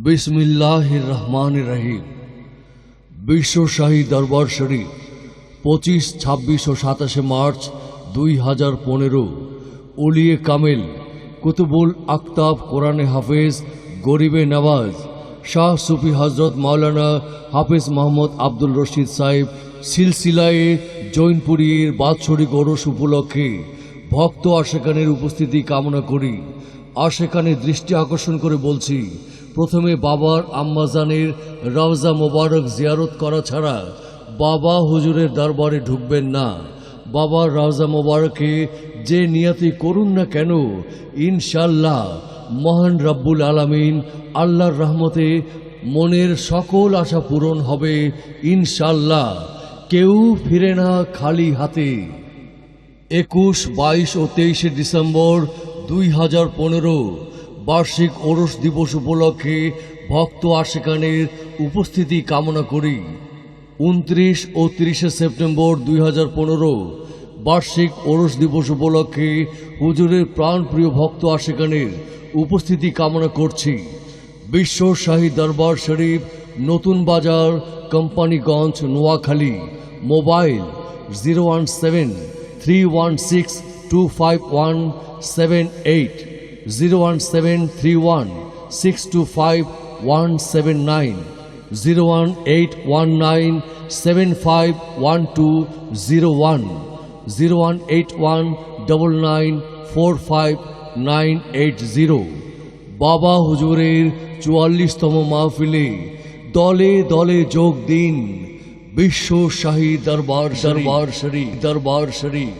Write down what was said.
बिस्मिल्लाहिर रहमानिर रहीम। विश्व शाही दरबार शरीफ 25, 26 ও 27 মার্চ 2015। উলিয়ে কামেল কুতুবুল আক্তাব কোরআনে হাফেজ গরিবে নওয়াজ শাহ সুফি হজরত মাওলানা হাফেজ মোহাম্মদ আব্দুল রশিদ সাহেব সিলসিলায়ে জৈনপুরীর বাৎসরিক ওরস উপলক্ষে ভক্ত আশেকানের উপস্থিতি কামনা করি। আশেকানের দৃষ্টি আকর্ষণ করে বলছি, প্রথমে বাবার আম্মাজানের রওজা মোবারক জিয়ারত করা ছাড়া বাবা হুজুরের দরবারে ঢুকবেন না। বাবার রওজা মোবারকে যে নিয়তি করুন না কেন, ইনশাআল্লাহ মহান রব্বুল আলামিন আল্লাহর রহমতে মনের সকল আশা পূরণ হবে ইনশাআল্লাহ। কেউ ফিরে না খালি হাতে। 21, 22 ও 23 ডিসেম্বর 2015 বার্ষিক ওরস দিবস উপলক্ষে ভক্ত আশেকানের উপস্থিতি কামনা করি। 29 ও 30 সেপ্টেম্বর 2015 বার্ষিক ওরস দিবস উপলক্ষে হুজুরের প্রাণপ্রিয় ভক্ত আশেকানের উপস্থিতি কামনা করছি। বিশ্ব শাহী দরবার শরীফ, নতুন বাজার, কোম্পানিগঞ্জ, নোয়াখালী। মোবাইল 01731625178, 01731625179, 01819751201, 01819945980। বাবা হুজুরের 44তম মাহফিলে দলে দলে যোগ দিন। বিশ্ব শাহী দরবার শরীফ।